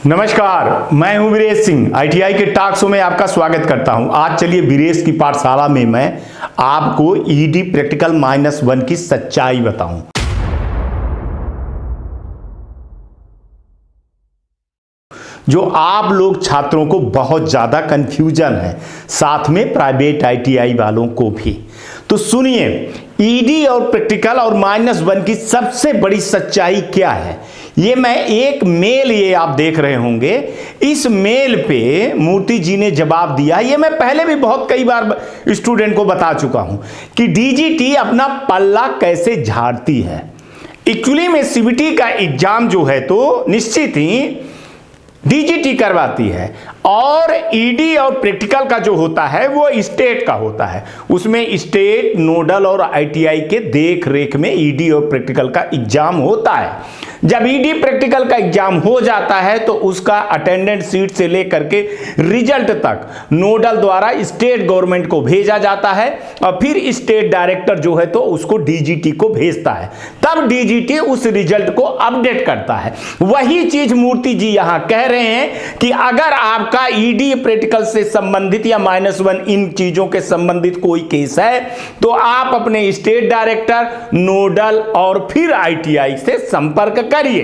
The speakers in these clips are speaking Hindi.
नमस्कार, मैं हूं वीरेश सिंह। आईटीआई के टॉक शो में आपका स्वागत करता हूं। आज चलिए वीरेश की पाठशाला में मैं आपको ईडी प्रैक्टिकल -1 की सच्चाई बताऊं। जो आप लोग छात्रों को बहुत ज्यादा कंफ्यूजन है, साथ में प्राइवेट आईटीआई वालों को भी, तो सुनिए ईडी और प्रैक्टिकल और -1 की सबसे बड़ी सच्चाई क्या है। ये मैं एक मेल ये आप देख रहे होंगे, इस मेल पे मूर्ति जी ने जवाब दिया। ये मैं पहले भी बहुत कई बार स्टूडेंट को बता चुका हूं कि डीजीटी अपना पल्ला कैसे झाड़ती है। एक्चुअली में सीबीटी का एग्जाम जो है तो निश्चित ही डीजीटी करवाती है, और ईडी और प्रैक्टिकल का जो होता है वो स्टेट का होता है। उसमें स्टेट, नोडल और आईटीआई के देख रेख में ईडी और प्रैक्टिकल का एग्जाम होता है। जब ईडी प्रैक्टिकल का एग्जाम हो जाता है तो उसका अटेंडेंस सीट से लेकर के रिजल्ट तक नोडल द्वारा स्टेट गवर्नमेंट को भेजा जाता है, और फिर स्टेट डायरेक्टर जो है तो उसको डीजीटी को भेजता है। तब डीजीटी उस रिजल्ट को अपडेट करता है। वही चीज मूर्ति जी यहां कह रहे हैं कि अगर आपका ईडी प्रैक्टिकल से संबंधित या -1 इन चीजों के संबंधित कोई केस है तो आप अपने स्टेट डायरेक्टर, नोडल और फिर आईटीआई से संपर्क करिए।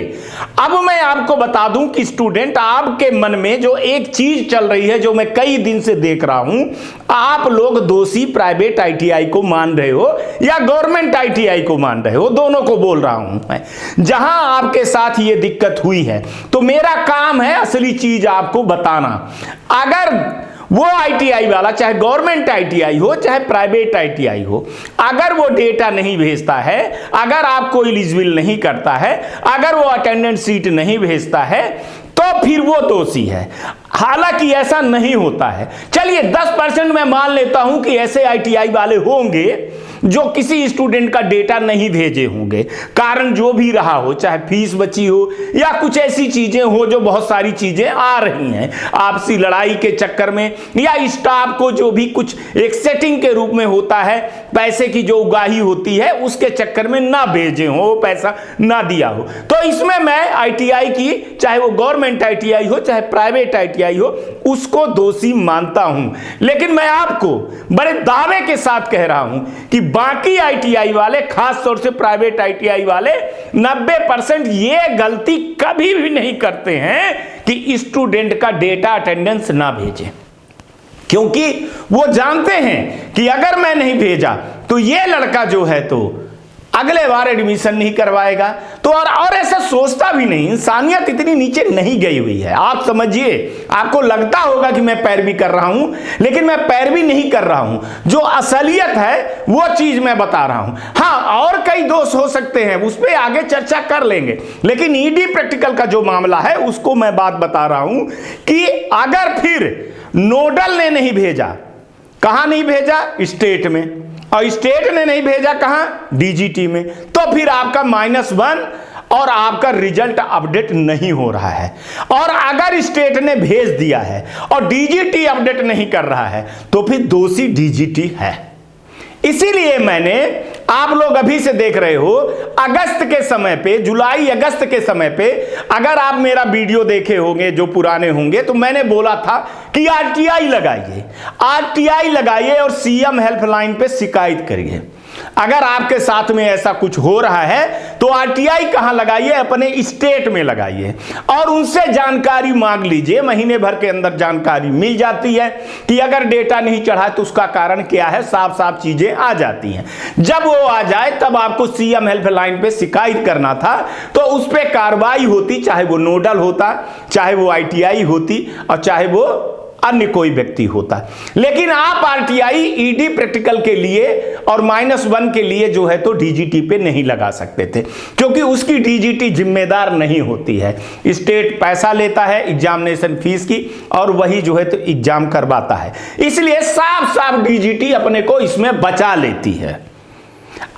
अब मैं आपको बता दूं कि स्टूडेंट, आपके मन में जो एक चीज चल रही है, जो मैं कई दिन से देख रहा हूं, आप लोग दोषी प्राइवेट आईटीआई को मान रहे हो या गवर्नमेंट आईटीआई को मान रहे हो, दोनों को बोल रहा हूं मैं। जहां आपके साथ ये दिक्कत हुई है तो मेरा काम है असली चीज आपको बताना। अगर वो आईटीआई वाला, चाहे गवर्नमेंट आईटीआई हो चाहे प्राइवेट आईटीआई हो, अगर वो डेटा नहीं भेजता है, अगर आपको एलिजिबल नहीं करता है, अगर वो अटेंडेंस सीट नहीं भेजता है, तो फिर वो दोषी है। हालांकि ऐसा नहीं होता है। चलिए 10% मैं मान लेता हूं कि ऐसे आईटीआई वाले होंगे जो किसी स्टूडेंट का डेटा नहीं भेजे होंगे, कारण जो भी रहा हो, चाहे फीस बची हो या कुछ ऐसी चीजें हो, जो बहुत सारी चीजें आ रही हैं आपसी लड़ाई के चक्कर में, या स्टाफ को जो भी कुछ एक सेटिंग के रूप में होता है, पैसे की जो उगाही होती है उसके चक्कर में ना भेजे हो, पैसा ना दिया हो। तो इसमें मैं आईटीआई की, चाहे वो गवर्नमेंट आईटीआई हो चाहे प्राइवेट आईटीआई हो, उसको दोषी मानता हूं। लेकिन मैं आपको बड़े दावे के साथ कह रहा हूं कि बाकी आईटीआई वाले, खास तौर से प्राइवेट आईटीआई वाले, 90% ये गलती कभी भी नहीं करते हैं कि स्टूडेंट का डेटा अटेंडेंस ना भेजें, क्योंकि वो जानते हैं कि अगर मैं नहीं भेजा तो ये लड़का जो है तो अगले बार एडमिशन नहीं करवाएगा। तो और ऐसा सोचता भी नहीं। इंसानियत इतनी नीचे नहीं गई हुई है, आप समझिए। आपको लगता होगा कि मैं पैरवी कर रहा हूं, लेकिन मैं पैरवी नहीं कर रहा हूं। जो असलियत है वो चीज मैं बता रहा हूं। हाँ, और कई दोष हो सकते हैं, उस पर आगे चर्चा कर लेंगे, लेकिन ईडी प्रैक्टिकल का जो मामला है उसको मैं बात बता रहा हूं कि अगर फिर नोडल ने नहीं भेजा, कहां नहीं भेजा? स्टेट में, और स्टेट ने नहीं भेजा कहां? डीजीटी में, तो फिर आपका -1 और आपका रिजल्ट अपडेट नहीं हो रहा है। और अगर स्टेट ने भेज दिया है और डीजीटी अपडेट नहीं कर रहा है तो फिर दोषी डीजीटी है। इसीलिए मैंने, आप लोग अभी से देख रहे हो, अगस्त के समय पे, जुलाई अगस्त के समय पे, अगर आप मेरा वीडियो देखे होंगे जो पुराने होंगे, तो मैंने बोला था कि आरटीआई लगाइए, आरटीआई लगाइए और सीएम हेल्पलाइन पे शिकायत करिए। अगर आपके साथ में ऐसा कुछ हो रहा है तो आरटीआई कहां लगाइए? अपने स्टेट में लगाइए और उनसे जानकारी मांग लीजिए। महीने भर के अंदर जानकारी मिल जाती है कि अगर डेटा नहीं चढ़ा तो उसका कारण क्या है, साफ साफ चीजें आ जाती हैं। जब वो आ जाए तब आपको सीएम हेल्पलाइन पे शिकायत करना था, तो उस पर कार्रवाई होती, चाहे वो नोडल होता, चाहे वो आईटीआई होती, और चाहे वो अन्य कोई व्यक्ति होता। लेकिन आप आरटीआई ईडी प्रैक्टिकल के लिए और -1 के लिए जो है तो डीजीटी पे नहीं लगा सकते थे, क्योंकि उसकी डीजीटी जिम्मेदार नहीं होती है। स्टेट पैसा लेता है एग्जामिनेशन फीस की और वही जो है तो एग्जाम करवाता है, इसलिए साफ साफ डीजीटी अपने को इसमें बचा लेती है।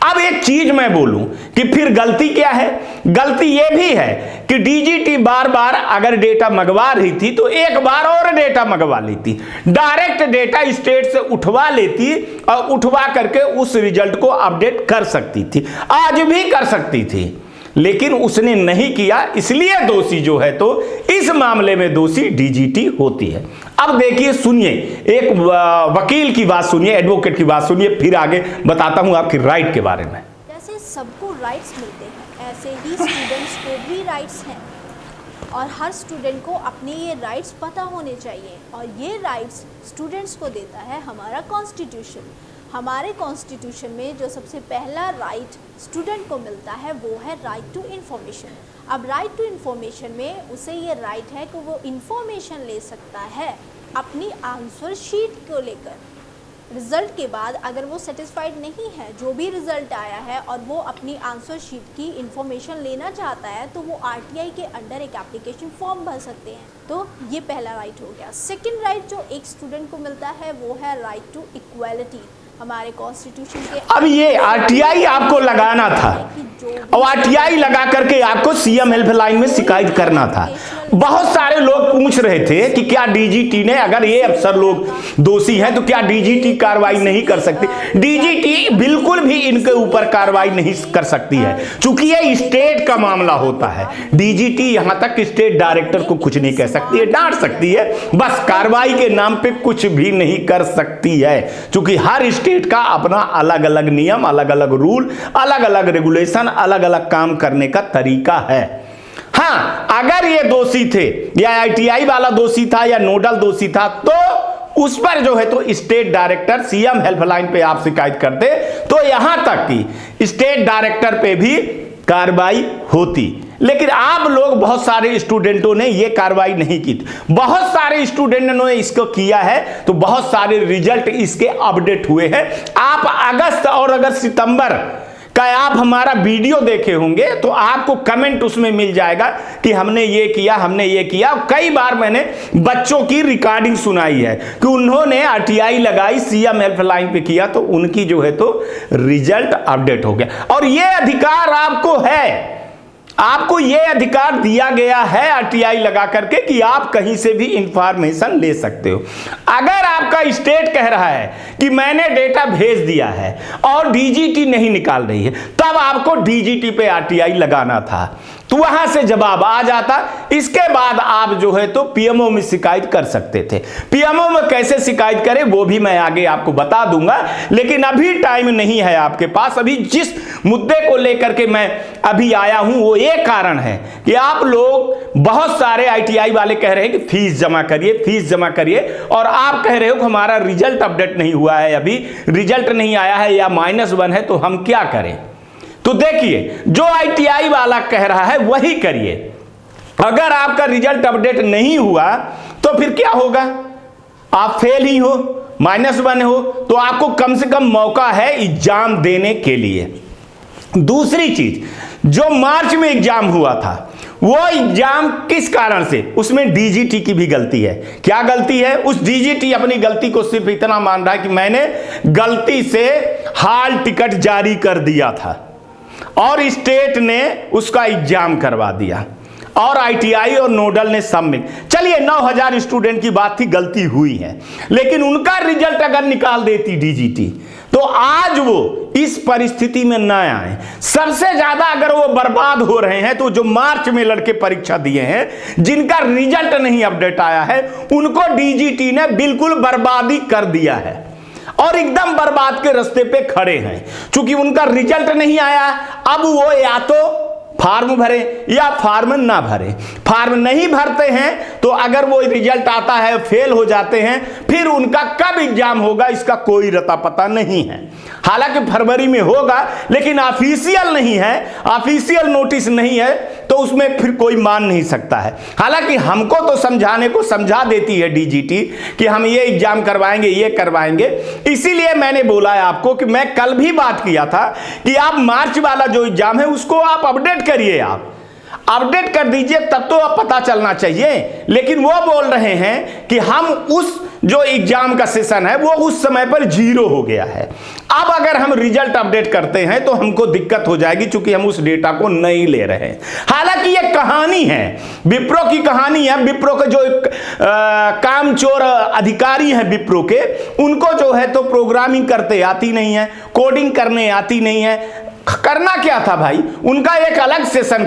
अब एक चीज मैं बोलूं कि फिर गलती क्या है? गलती यह भी है कि डीजीटी बार बार अगर डेटा मंगवा रही थी तो एक बार और डेटा मंगवा लेती, डायरेक्ट डेटा स्टेट से उठवा लेती और उठवा करके उस रिजल्ट को अपडेट कर सकती थी, आज भी कर सकती थी। लेकिन उसने नहीं किया, इसलिए दोषी जो है तो इस मामले में दोषी डीजीटी होती है। अब देखिए, सुनिए, एक वकील की बात सुनिए, एडवोकेट की बात सुनिए, फिर आगे बताता हूं आपकी राइट के बारे में। जैसे सबको राइट्स मिलते हैं, ऐसे ही स्टूडेंट्स को भी राइट्स हैं और हर स्टूडेंट को अपने ये राइट्स पता होने चाहिए। और ये राइट्स स्टूडेंट्स को देता है हमारा कॉन्स्टिट्यूशन। हमारे कॉन्स्टिट्यूशन में जो सबसे पहला राइट स्टूडेंट को मिलता है वो है राइट टू इन्फॉर्मेशन। अब राइट टू इन्फॉर्मेशन में उसे ये राइट है कि वो इन्फॉर्मेशन ले सकता है अपनी आंसर शीट को लेकर। रिज़ल्ट के बाद अगर वो सेटिस्फाइड नहीं है जो भी रिज़ल्ट आया है और वो अपनी आंसर शीट की इन्फॉर्मेशन लेना चाहता है, तो वो आरटीआई के अंडर एक एप्लीकेशन फॉर्म भर सकते हैं। तो ये पहला राइट हो गया। सेकंड राइट जो एक स्टूडेंट को मिलता है वो है राइट टू इक्वालिटी। हमारे कॉन्स्टिट्यूशन के अब ये आरटीआई आपको लगाना था और आरटीआई लगा करके आपको सीएम हेल्पलाइन में शिकायत करना था। बहुत सारे लोग पूछ रहे थे कि क्या डीजीटी ने, अगर ये अफसर लोग दोषी हैं तो क्या डीजीटी कार्रवाई नहीं कर सकती। डीजीटी बिल्कुल भी इनके ऊपर कार्रवाई नहीं कर सकती है, क्योंकि ये स्टेट का मामला होता है। डीजीटी यहां तक स्टेट डायरेक्टर को कुछ नहीं कह सकती है, डांट सकती है, बस कार्रवाई के नाम पे कुछ भी नहीं कर सकती है, क्योंकि हर स्टेट का अपना अलग अलग नियम, अलग अलग रूल, अलग अलग रेगुलेशन, अलग अलग काम करने का तरीका है। हाँ, अगर ये दोषी थे या आईटीआई वाला दोषी था या नोडल दोषी था तो उस पर जो है तो स्टेट डायरेक्टर सीएम हेल्पलाइन पे आप शिकायत करते तो यहां तक कि स्टेट डायरेक्टर पे भी कार्रवाई होती। लेकिन आप लोग, बहुत सारे स्टूडेंटों ने ये कार्रवाई नहीं की। बहुत सारे स्टूडेंटों ने इसको किया है, तो बहुत सारे रिजल्ट इसके अपडेट हुए हैं। आप अगस्त और अगर सितंबर का आप हमारा वीडियो देखे होंगे तो आपको कमेंट उसमें मिल जाएगा कि हमने ये किया, हमने ये किया। कई बार मैंने बच्चों की रिकॉर्डिंग सुनाई है कि उन्होंने आरटीआई लगाई, सीएम हेल्पलाइन पे किया, तो उनकी जो है तो रिजल्ट अपडेट हो गया। और ये अधिकार आपको है, आपको यह अधिकार दिया गया है आरटीआई लगा करके कि आप कहीं से भी इंफॉर्मेशन ले सकते हो। अगर आपका स्टेट कह रहा है कि मैंने डेटा भेज दिया है और डीजीटी नहीं निकाल रही है, तब आपको डीजीटी पे आरटीआई लगाना था, तो वहां से जवाब आ जाता। इसके बाद आप जो है तो पीएमओ में शिकायत कर सकते थे। पीएमओ में कैसे शिकायत करें वो भी मैं आगे आपको बता दूंगा, लेकिन अभी टाइम नहीं है आपके पास। अभी जिस मुद्दे को लेकर के मैं अभी आया हूं वो एक कारण है कि आप लोग, बहुत सारे आईटीआई वाले कह रहे हैं कि फीस जमा करिए, फीस जमा करिए, और आप कह रहे हो कि हमारा रिजल्ट अपडेट नहीं हुआ है, अभी रिजल्ट नहीं आया है या -1 है, तो हम क्या करें। तो देखिए, जो आईटीआई वाला कह रहा है वही करिए। अगर आपका रिजल्ट अपडेट नहीं हुआ तो फिर क्या होगा, आप फेल ही हो, -1 हो, तो आपको कम से कम मौका है एग्जाम देने के लिए। दूसरी चीज, जो मार्च में एग्जाम हुआ था वो एग्जाम किस कारण से, उसमें डीजीटी की भी गलती है। क्या गलती है, उस डीजीटी अपनी गलती को सिर्फ इतना मान रहा है कि मैंने गलती से हाल टिकट जारी कर दिया था और स्टेट ने उसका एग्जाम करवा दिया और आईटीआई और नोडल ने सब मिल, चलिए 9000 स्टूडेंट की बात थी, गलती हुई है, लेकिन उनका रिजल्ट अगर निकाल देती डीजीटी तो आज वो इस परिस्थिति में न आए। सबसे ज्यादा अगर वो बर्बाद हो रहे हैं तो जो मार्च में लड़के परीक्षा दिए हैं, जिनका रिजल्ट नहीं अपडेट आया है, उनको डीजीटी ने बिल्कुल बर्बादी कर दिया है और एकदम बर्बाद के रास्ते पे खड़े हैं, क्योंकि उनका रिजल्ट नहीं आया। अब वो या तो फार्म भरे या फार्म ना भरे। फार्म नहीं भरते हैं तो अगर वो रिजल्ट आता है फेल हो जाते हैं, फिर उनका कब एग्जाम होगा इसका कोई रता पता नहीं है। हालांकि फरवरी में होगा, लेकिन ऑफिशियल नहीं है, ऑफिशियल नोटिस नहीं है, तो उसमें फिर कोई मान नहीं सकता है। हालांकि हमको तो समझाने को समझा देती है डीजीटी कि हम ये एग्जाम करवाएंगे, ये करवाएंगे। इसीलिए मैंने बोला है आपको कि मैं कल भी बात किया था कि आप मार्च वाला जो एग्जाम है उसको आप अपडेट करिए, आप अपडेट कर दीजिए, तब तो अब पता चलना चाहिए। लेकिन वो बोल रहे हैं कि हम उस जो एग्जाम का सेशन है वो उस समय पर 0 हो गया है। अब अगर हम रिजल्ट अपडेट करते हैं तो हमको दिक्कत हो जाएगी, क्योंकि हम उस डेटा को नहीं ले रहे हैं। हालांकि ये कहानी है, विप्रो की कहानी है। विप्रो के जो कामचोर अधिकारी हैं विप्रो के, उनको जो है तो प्रोग्रामिंग करते आती नहीं है, कोडिंग करने आती नहीं है। करना क्या था भाई, उनका एक अलग सेशन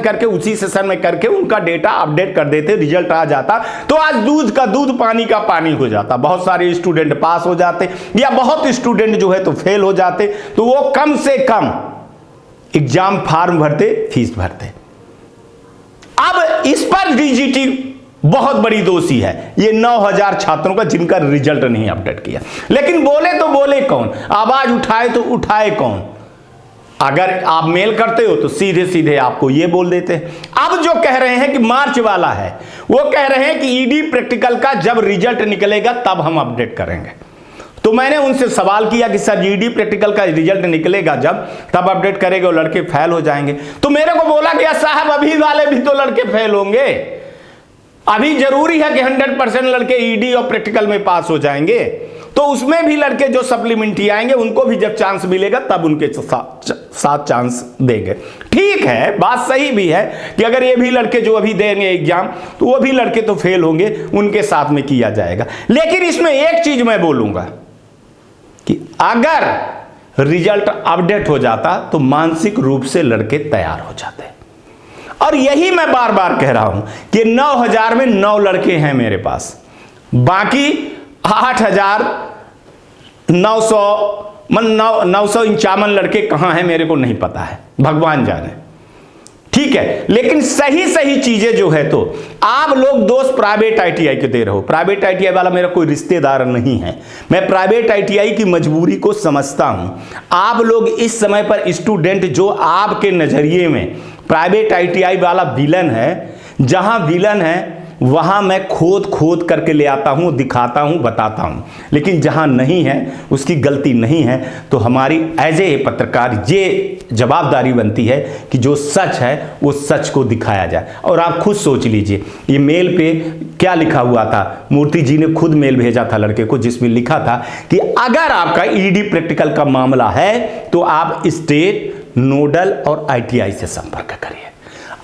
करके उसी सेशन में करके उनका डेटा अपडेट कर देते, रिजल्ट आ जाता तो आज दूध का दूध पानी का पानी हो जाता। बहुत सारे स्टूडेंट पास हो जाते या बहुत स्टूडेंट जो है तो फेल हो जाते, तो वो कम से कम एग्जाम फॉर्म भरते, फीस भरते। अब इस पर डीजीटी बहुत बड़ी दोषी है, ये 9000 छात्रों का जिनका रिजल्ट नहीं अपडेट किया। लेकिन बोले तो बोले कौन, आवाज उठाए तो उठाए कौन। अगर आप मेल करते हो तो सीधे सीधे आपको ये बोल देते हैं। अब जो कह रहे हैं कि मार्च वाला है, वो कह रहे हैं कि ईडी प्रैक्टिकल का जब रिजल्ट निकलेगा तब हम अपडेट करेंगे। तो मैंने उनसे सवाल किया कि सर ईडी प्रैक्टिकल का रिजल्ट निकलेगा जब, तब अपडेट करेंगे और लड़के फेल हो जाएंगे। तो मेरे को बोला गया साहब अभी वाले भी तो लड़के फेल होंगे, अभी जरूरी है कि 100% लड़के ईडी और प्रैक्टिकल में पास हो जाएंगे, तो उसमें भी लड़के जो सप्लीमेंट्री आएंगे उनको भी जब चांस मिलेगा तब उनके साथ चांस देंगे। ठीक है, बात सही भी है कि अगर ये भी लड़के जो अभी देंगे एग्जाम तो वो भी लड़के तो फेल होंगे, उनके साथ में किया जाएगा। लेकिन इसमें एक चीज मैं बोलूंगा कि अगर रिजल्ट अपडेट हो जाता तो मानसिक रूप से लड़के तैयार हो जाते। और यही मैं बार बार कह रहा हूं कि 9000 में 9 लड़के हैं मेरे पास, बाकी 8951 लड़के कहां हैं मेरे को नहीं पता है, भगवान जाने। ठीक है, लेकिन सही सही चीजें जो है तो आप लोग दोस्त प्राइवेट आईटीआई के दे रहे हो। प्राइवेट आईटीआई वाला मेरा कोई रिश्तेदार नहीं है, मैं प्राइवेट आईटीआई की मजबूरी को समझता हूं। आप लोग इस समय पर स्टूडेंट जो आपके नजरिए में प्राइवेट आईटीआई वाला विलन है, जहां विलन है वहां मैं खोद खोद करके ले आता हूं, दिखाता हूं, बताता हूं। लेकिन जहां नहीं है, उसकी गलती नहीं है, तो हमारी एज ए पत्रकार ये जवाबदारी बनती है कि जो सच है वो सच को दिखाया जाए। और आप खुद सोच लीजिए, ये मेल पे क्या लिखा हुआ था, मूर्ति जी ने खुद मेल भेजा था लड़के को, जिसमें लिखा था कि अगर आपका ईडी प्रैक्टिकल का मामला है तो आप स्टेट, नोडल और आईटीआई से संपर्क करिए।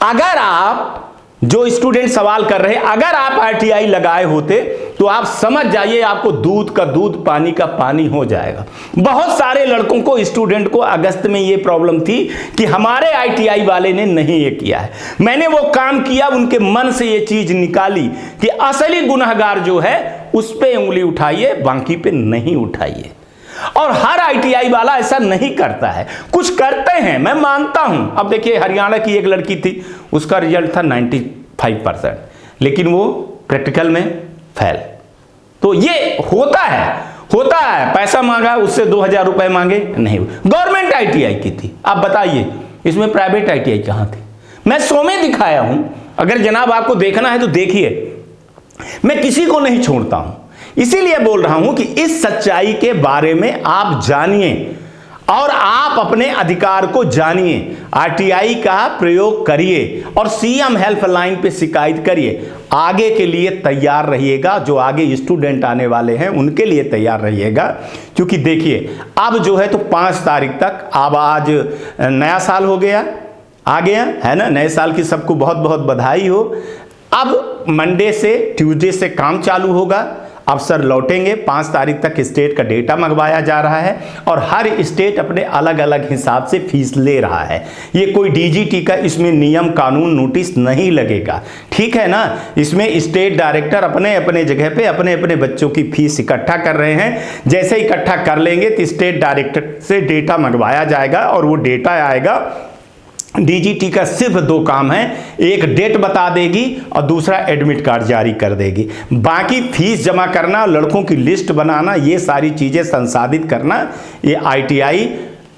अगर आप जो स्टूडेंट सवाल कर रहे हैं, अगर आप आईटीआई लगाए होते तो आप समझ जाइए आपको दूध का दूध पानी का पानी हो जाएगा। बहुत सारे लड़कों को, स्टूडेंट को अगस्त में ये प्रॉब्लम थी कि हमारे आईटीआई वाले ने नहीं ये किया है। मैंने वो काम किया, उनके मन से ये चीज निकाली कि असली गुनहगार जो है उस पे उंगली उठाइए, बाकी पे नहीं उठाइए। और हर आईटीआई वाला ऐसा नहीं करता है, कुछ करते हैं, मैं मानता हूं। अब देखिए, हरियाणा की एक लड़की थी, उसका रिजल्ट था 95%, लेकिन वो प्रैक्टिकल में फेल। तो ये होता है, पैसा मांगा, उससे 2000 रुपए मांगे, नहीं। गवर्नमेंट आईटीआई की थी, आप बताइए इसमें प्राइवेट आईटीआई कहां थी? मैं 100 में दिखाया हूं, अगर जनाब आपको देखना है तो देखिए, मैं किसी को नहीं छोड़ता हूं। इसीलिए बोल रहा हूं कि इस सच्चाई के बारे में आप जानिए और आप अपने अधिकार को जानिए, आरटीआई का प्रयोग करिए और सीएम हेल्पलाइन पे शिकायत करिए। आगे के लिए तैयार रहिएगा, जो आगे स्टूडेंट आने वाले हैं उनके लिए तैयार रहिएगा। क्योंकि देखिए, अब जो है तो 5 तारीख तक, अब आज नया साल हो गया, आ गया है ना, नए साल की सबको बहुत बहुत बधाई हो। अब मंडे से, ट्यूसडे से काम चालू होगा, अफसर लौटेंगे। 5 तारीख तक स्टेट का डेटा मंगवाया जा रहा है और हर स्टेट अपने अलग अलग हिसाब से फीस ले रहा है। ये कोई डीजीटी का इसमें नियम कानून नोटिस नहीं लगेगा, ठीक है ना। इसमें स्टेट डायरेक्टर अपने अपने जगह पे अपने अपने बच्चों की फीस इकट्ठा कर रहे हैं। जैसे इकट्ठा कर लेंगे तो स्टेट डायरेक्टर से डेटा मंगवाया जाएगा और वो डेटा आएगा। डीजीटी का सिर्फ 2 काम है, एक डेट बता देगी और दूसरा एडमिट कार्ड जारी कर देगी। बाकी फीस जमा करना, लड़कों की लिस्ट बनाना, ये सारी चीजें संसाधित करना, ये आईटीआई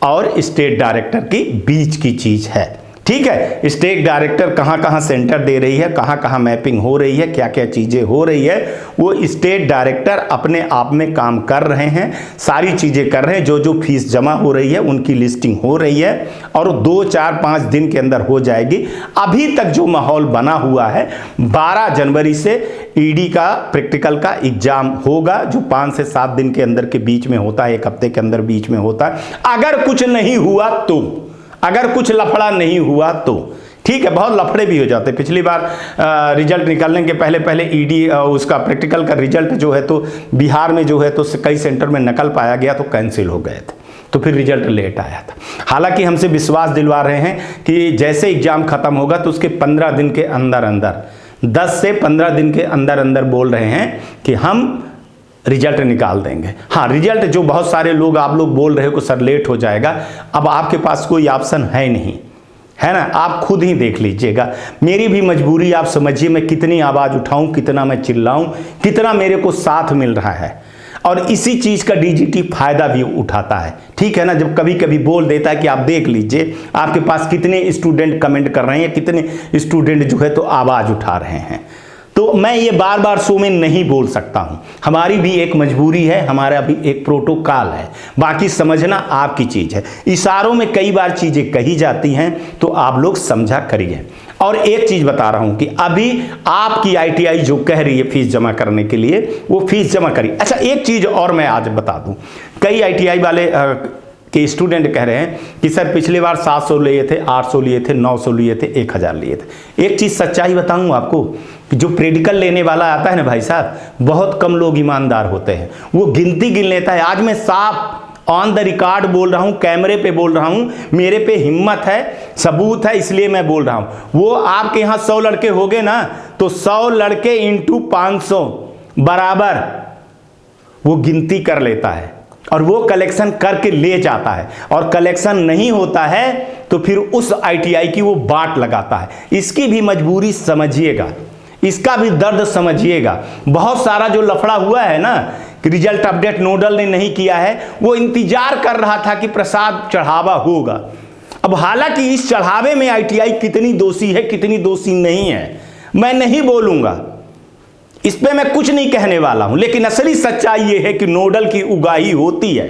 और स्टेट डायरेक्टर की बीच की चीज है, ठीक है। स्टेट डायरेक्टर कहां कहां सेंटर दे रही है, कहां कहां मैपिंग हो रही है, क्या क्या चीजें हो रही है, वो स्टेट डायरेक्टर अपने आप में काम कर रहे हैं, सारी चीजें कर रहे हैं। जो जो फीस जमा हो रही है उनकी लिस्टिंग हो रही है और 2, 4, 5 दिन के अंदर हो जाएगी। अभी तक जो माहौल बना हुआ है, 12 जनवरी से ईडी का प्रैक्टिकल का एग्जाम होगा, जो 5 से 7 दिन के अंदर के बीच में होता है, 1 हफ्ते के अंदर बीच में होता है। अगर कुछ नहीं हुआ तो, अगर कुछ लफड़ा नहीं हुआ तो ठीक है, बहुत लफड़े भी हो जाते। पिछली बार रिजल्ट निकलने के पहले पहले ईडी उसका प्रैक्टिकल का रिजल्ट जो है तो बिहार में जो है तो कई सेंटर में नकल पाया गया तो कैंसिल हो गए थे। तो फिर रिजल्ट लेट आया था। हालांकि हमसे विश्वास दिलवा रहे हैं कि जैसे एग्ज़ाम ख़त्म होगा तो उसके 15 दिन के अंदर अंदर, 10 से 15 दिन के अंदर अंदर बोल रहे हैं कि हम रिजल्ट निकाल देंगे। हाँ, रिजल्ट जो बहुत सारे लोग आप लोग बोल रहे हो कि सर लेट हो जाएगा, अब आपके पास कोई ऑप्शन है नहीं, है ना, आप खुद ही देख लीजिएगा। मेरी भी मजबूरी आप समझिए, मैं कितनी आवाज़ उठाऊं, कितना मैं चिल्लाऊं, कितना मेरे को साथ मिल रहा है, और इसी चीज़ का डीजीटी फायदा भी उठाता है, ठीक है ना। जब कभी कभी बोल देता है कि आप देख लीजिए आपके पास कितने स्टूडेंट कमेंट कर रहे हैं, कितने स्टूडेंट जो है तो आवाज़ उठा रहे हैं, तो मैं ये बार बार शो में नहीं बोल सकता हूं। हमारी भी एक मजबूरी है, हमारा भी एक प्रोटोकॉल है, बाकी समझना आपकी चीज़ है। इशारों में कई बार चीज़ें कही जाती हैं तो आप लोग समझा करिए। और एक चीज़ बता रहा हूं कि अभी आपकी आईटीआई जो कह रही है फीस जमा करने के लिए, वो फीस जमा करिए। अच्छा, एक चीज़ और मैं आज बता दूं, कई आईटीआई वाले के स्टूडेंट कह रहे हैं कि सर पिछली बार 700 लिए थे, 800 लिए थे, 900 लिए थे, 1000 लिए थे। एक चीज़ सच्चाई बताऊं आपको कि जो प्रेडिकल लेने वाला आता है ना भाई साहब, बहुत कम लोग ईमानदार होते हैं, वो गिनती गिन लेता है। आज मैं साफ ऑन द रिकॉर्ड बोल रहा हूं, कैमरे पे बोल रहा हूं, मेरे पे हिम्मत है, सबूत है, इसलिए मैं बोल रहा हूं। वो आपके यहाँ 100 लड़के हो गए ना, तो 100 लड़के इंटू 500 बराबर वो गिनती कर लेता है और वो कलेक्शन करके ले जाता है, और कलेक्शन नहीं होता है तो फिर उस आईटीआई की वो बाट लगाता है। इसकी भी मजबूरी समझिएगा, इसका भी दर्द समझिएगा। बहुत सारा जो लफड़ा हुआ है ना कि रिजल्ट अपडेट नोडल ने नहीं किया है, वो इंतजार कर रहा था कि प्रसाद चढ़ावा होगा। अब हालांकि इस चढ़ावे में आईटीआई कितनी दोषी है, कितनी दोषी नहीं है, मैं नहीं बोलूंगा, इस पे मैं कुछ नहीं कहने वाला हूं। लेकिन असली सच्चाई ये है कि नोडल की उगाही होती है,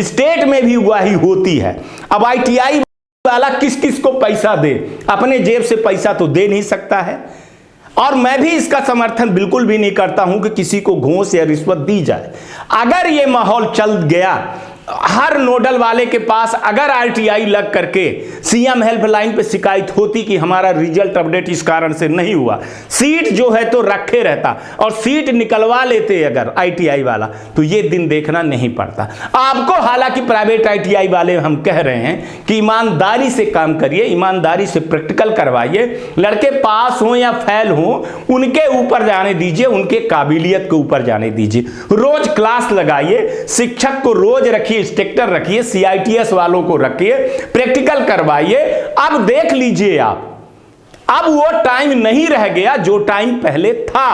स्टेट में भी उगाही होती है। अब आईटीआई वाला किस किस को पैसा दे, अपने जेब से पैसा तो दे नहीं सकता है। और मैं भी इसका समर्थन बिल्कुल भी नहीं करता हूं कि किसी को घूस या रिश्वत दी जाए। अगर ये माहौल चल गया, हर नोडल वाले के पास अगर आरटीआई लग करके सीएम हेल्पलाइन पे शिकायत होती कि हमारा रिजल्ट अपडेट इस कारण से नहीं हुआ, सीट जो है तो रखे रहता और सीट निकलवा लेते अगर आईटीआई वाला, तो ये दिन देखना नहीं पड़ता आपको। हालांकि प्राइवेट आईटीआई वाले हम कह रहे हैं कि ईमानदारी से काम करिए, ईमानदारी से प्रैक्टिकल करवाइए, लड़के पास हो या फेल हो उनके ऊपर जाने दीजिए, उनके काबिलियत के ऊपर जाने दीजिए। रोज क्लास लगाइए, शिक्षक को रोज रखिए, इंस्ट्रक्टर रखिए, सीआईटीएस वालों को रखिए, प्रैक्टिकल करवाइए। अब देख लीजिए आप, अब वो टाइम नहीं रह गया जो टाइम पहले था।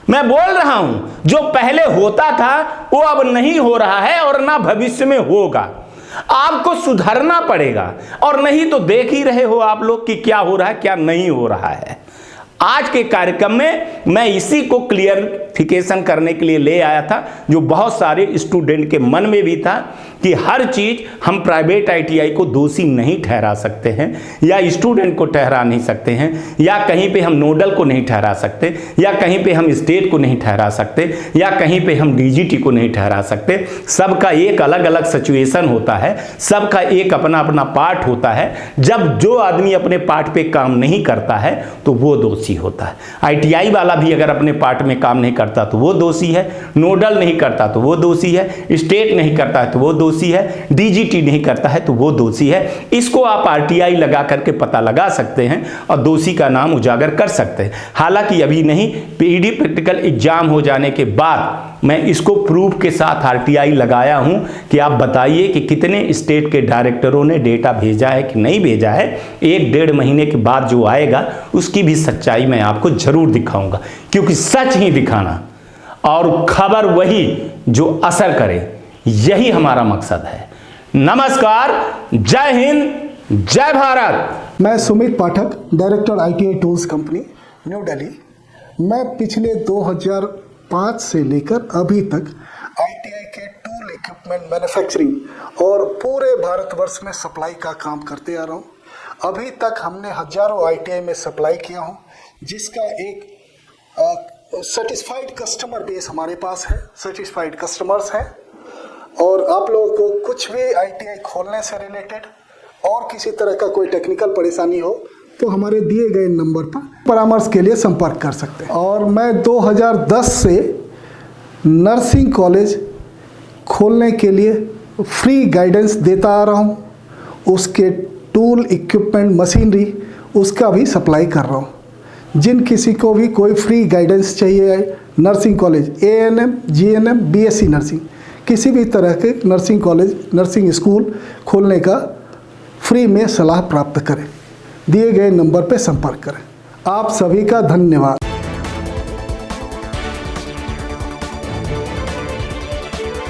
मैं बोल रहा हूं जो पहले होता था वो अब नहीं हो रहा है और ना भविष्य में होगा। आपको सुधरना पड़ेगा, और नहीं तो देख ही रहे हो आप लोग कि क्या हो रहा है, क्या नहीं हो रहा है। आज के कार्यक्रम में मैं इसी को क्लियरिफिकेशन करने के लिए ले आया था, जो बहुत सारे स्टूडेंट के मन में भी था कि हर चीज हम प्राइवेट आईटीआई को दोषी नहीं ठहरा सकते हैं, या स्टूडेंट को ठहरा नहीं सकते हैं, या कहीं पे हम नोडल को नहीं ठहरा सकते, या कहीं पे हम स्टेट को नहीं ठहरा सकते, या कहीं पे हम डीजीटी को नहीं ठहरा सकते। सबका एक अलग अलग सिचुएशन होता है, सबका एक अपना अपना पार्ट होता है। जब जो आदमी अपने पार्ट पे काम नहीं करता है तो वो दोषी होता है। आईटीआई वाला भी अगर अपने पार्ट में काम नहीं करता तो वो दोषी है, नोडल नहीं करता तो वो दोषी है, स्टेट नहीं करता है तो वो दोषी है, डीजीटी नहीं करता है तो वो दोषी है। इसको आप आरटीआई लगा करके पता लगा सकते हैं और दोषी का नाम उजागर कर सकते हैं। हालांकि अभी नहीं, पीईडी प्रैक्टिकल एग्जाम हो जाने के बाद मैं इसको प्रूफ के साथ आरटीआई लगाया हूं कि आप बताइए कि कितने स्टेट के डायरेक्टरों ने डेटा भेजा है कि नहीं भेजा है। 1-1.5 महीने के बाद जो आएगा उसकी भी सच्चाई मैं आपको जरूर दिखाऊंगा, क्योंकि सच ही दिखाना और खबर वही जो असर करे, यही हमारा मकसद है। नमस्कार, जय हिंद, जय भारत। मैं Sumit Pathak, director ITI tools company, New Delhi. मैं पिछले 2005 से लेकर अभी तक आईटीआई के टूल इक्विपमेंट मैन्युफैक्चरिंग और पूरे भारतवर्ष में सप्लाई का काम करते आ रहा हूँ। अभी तक हमने हजारों आईटीआई में सप्लाई किया हूँ, जिसका एक सेटिस्फाइड कस्टमर बेस हमारे पास है, सेटिस्फाइड कस्टमर्स हैं। और आप लोगों को कुछ भी आईटीआई खोलने से रिलेटेड और किसी तरह का कोई टेक्निकल परेशानी हो तो हमारे दिए गए नंबर पर परामर्श के लिए संपर्क कर सकते हैं। और मैं 2010 से नर्सिंग कॉलेज खोलने के लिए फ्री गाइडेंस देता आ रहा हूँ। उसके टूल, इक्विपमेंट, मशीनरी उसका भी सप्लाई कर रहा हूँ। जिन किसी को भी कोई फ्री गाइडेंस चाहिए, nursing college, ANM, GNM, BSc nursing, किसी भी तरह के नर्सिंग कॉलेज, नर्सिंग स्कूल खोलने का फ्री में सलाह प्राप्त करें। दिए गए नंबर पर संपर्क करें। आप सभी का धन्यवाद।